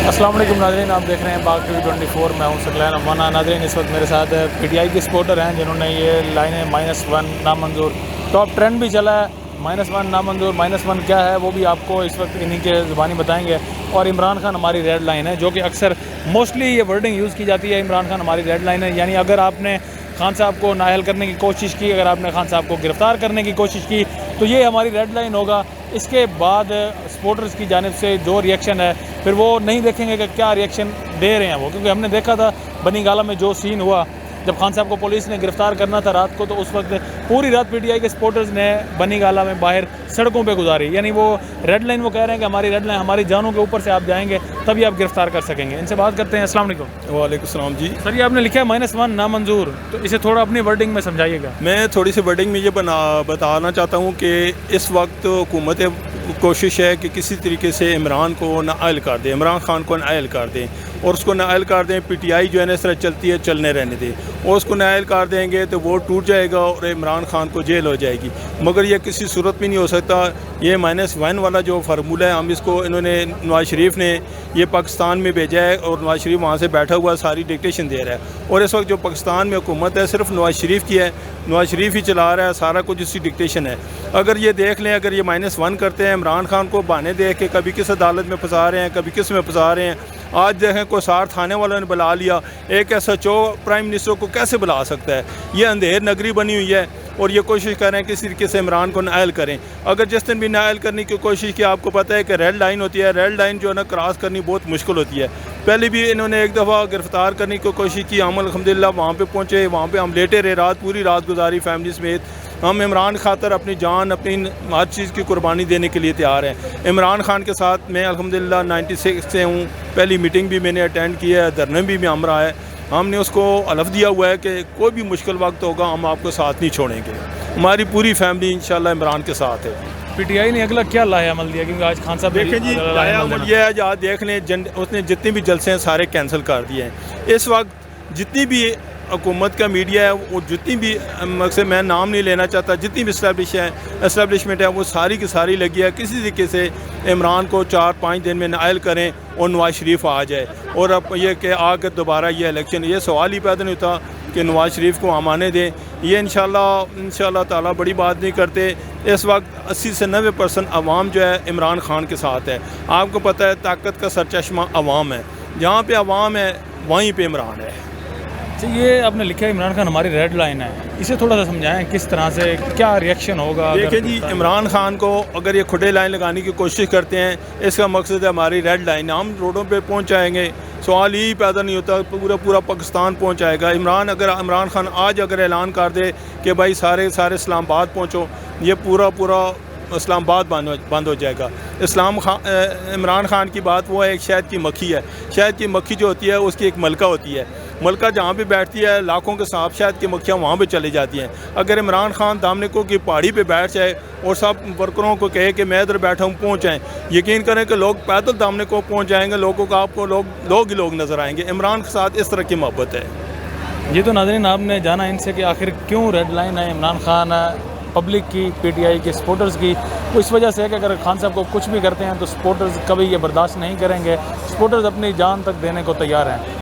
अस्सलाम वालेकुम नाज़रीन, आप देख रहे हैं बाग टीवी 24। मैं हूं सकलैन अमाना। नाज़रीन, इस वक्त मेरे साथ पीटीआई के सपोर्टर हैं जिन्होंने ये लाइनें -1 नामंजूर, टॉप ट्रेंड भी चला है, -1 नामंजूर, -1 क्या है वो भी आपको इस वक्त इन्हीं के ज़ुबानी बताएंगे। और इमरान खान हमारी रेड लाइन है, जो कि अक्सर मोस्टली ये वर्डिंग यूज़ की जाती है, इमरान खान हमारी रेड लाइन है। यानी अगर आपने खान साहब को नाअहल करने की कोशिश की, अगर आपने खान साहब को गिरफ़्तार करने की कोशिश की, तो ये हमारी रेड लाइन होगा। इसके बाद सपोर्टर्स की जानिब से जो रिएक्शन है, फिर वो नहीं देखेंगे कि क्या रिएक्शन दे रहे हैं वो, क्योंकि हमने देखा था बनी गाला में जो सीन हुआ जब खान साहब को पुलिस ने गिरफ़्तार करना था रात को, तो उस वक्त पूरी रात पीटीआई के सपोर्टर्स ने बनी गाला में बाहर सड़कों पे गुजारी। यानी वो रेड लाइन, वो कह रहे हैं कि हमारी रेड लाइन, हमारी जानों के ऊपर से आप जाएंगे तभी आप गिरफ़्तार कर सकेंगे। इनसे बात करते हैं। अस्सलाम वालेकुम। वालेकुम सलाम जी। सर, ये आपने लिखा है -1 नामंजूर, तो इसे थोड़ा अपनी वर्डिंग में समझाइएगा। मैं थोड़ी सी वर्डिंग में ये बताना चाहता हूँ कि इस वक्त हुकूमत कोशिश है कि किसी तरीके से इमरान को नाअहल कर दें, इमरान खान को नाअहल कर दें और उसको नाअहल कर दें। पीटीआई जो है ना इस तरह चलती है, चलने रहने दें, और उसको नाअहल कर देंगे तो वोट टूट जाएगा और इमरान खान को जेल हो जाएगी। मगर ये किसी सूरत में नहीं हो सकता। ये -1 वाला जो फार्मूला है, हम इसको, इन्होंने नवाज शरीफ ने ये पाकिस्तान में भेजा है और नवाज शरीफ वहाँ से बैठा हुआ सारी डिक्टेशन दे रहा है। और इस वक्त जो पाकिस्तान में हुकूमत है सिर्फ नवाज शरीफ की है, नवाज शरीफ ही चला रहा है, सारा कुछ उसकी डिक्टेशन है। अगर ये देख लें, अगर ये -1 करते हैं, इमरान खान को बहाने देख के कभी किस अदालत में फंसा रहे हैं, कभी किस में फंसा रहे हैं। आज देखें कोसार थाने वालों ने बुला लिया, एक SHO प्राइम मिनिस्टर को कैसे बुला सकता है? ये अंधेर नगरी बनी हुई है और ये कोशिश कर रहे हैं किसी तरीके से इमरान को नाअहल करें। अगर जिस दिन भी नाअहल करने की कोशिश की, आपको पता है कि रेड लाइन होती है, रेड लाइन जो है ना क्रॉस करनी बहुत मुश्किल होती है। पहले भी इन्होंने एक दफ़ा गिरफ़्तार करने की कोशिश की, हम अल्हम्दुलिल्लाह वहाँ पे पहुँचे, वहाँ पे हम लेटे रहे, रात पूरी रात गुजारी फैमिली समेत। हम इमरान खातर अपनी जान, अपनी हर चीज़ की कुर्बानी देने के लिए तैयार हैं। इमरान खान के साथ मैं अल्हम्दुलिल्लाह 96 से हूँ, पहली मीटिंग भी मैंने अटेंड की है, धरने भी में हम रहा है। हमने उसको हलफ दिया हुआ है कि कोई भी मुश्किल वक्त होगा हम आपको साथ नहीं छोड़ेंगे। हमारी पूरी फैमिली इंशाल्लाह इमरान के साथ है। पीटीआई ने अगला क्या लाया अमल दिया, क्योंकि आज खान साहब देखें जी, लाया अमल ये है, आज देख लें, उसने जितने भी जलसे हैं सारे कैंसिल कर दिए हैं। इस वक्त जितनी भी हुकूमत का मीडिया है, वो जितनी भी, मकसद मैं नाम नहीं लेना चाहता, जितनी भी इस्टेब्लिशमेंट है वो सारी की सारी लगी है किसी तरीके से इमरान को 4-5 दिन में नाअहल करें और नवाज शरीफ आ जाए। और अब ये कि आकर दोबारा ये इलेक्शन, ये सवाल ही पैदा नहीं होता कि नवाज शरीफ को हम आने दें। ये इंशाल्लाह ताला बड़ी बात नहीं करते। इस वक्त 80 से 90% अवाम जो है इमरान खान के साथ है। आपको पता है ताकत का सरचश्मा अवाम है, जहाँ पे अवाम है वहीं पे इमरान है। अच्छा, ये आपने लिखा है इमरान खान हमारी रेड लाइन है, इसे थोड़ा सा समझाएं किस तरह से, क्या रिएक्शन होगा? देखिए जी, इमरान खान को अगर ये खुदे लाइन लगाने की कोशिश करते हैं, इसका मकसद है हमारी रेड लाइन, हम रोडों पे पहुंच जाएंगे। सवाल यही पैदा नहीं होता, पूरा पाकिस्तान पहुंच जाएगा। अगर इमरान खान आज अगर ऐलान कर दे कि भाई सारे इस्लामाबाद पहुँचो, ये पूरा इस्लामाबाद बंद हो जाएगा। इमरान खान की बात वो है, एक शहद की मक्खी है। शहद की मक्खी जो होती है उसकी एक मलका होती है, मलका जहाँ पे बैठती है लाखों के सांप शहद की मक्खियाँ वहाँ पे चली जाती हैं। अगर इमरान खान दामनिको की पहाड़ी पे बैठ जाए और सब वर्करों को कहे कि मैं इधर बैठा हूँ, पहुँच जाएँ, यकीन करें कि लोग पैदल दामनिको पहुँच जाएंगे, लोगों को आपको लोग नज़र आएंगे। इमरान के साथ इस तरह की मोहब्बत है। ये तो नाज़रीन आपने जाना इनसे कि आखिर क्यों रेड लाइन है इमरान खान पब्लिक की, पीटीआई के सपोर्टर्स की। वो इस वजह से है कि अगर खान साहब को कुछ भी करते हैं तो सपोर्टर्स कभी ये बर्दाश्त नहीं करेंगे। सपोर्टर्स अपनी जान तक देने को तैयार हैं।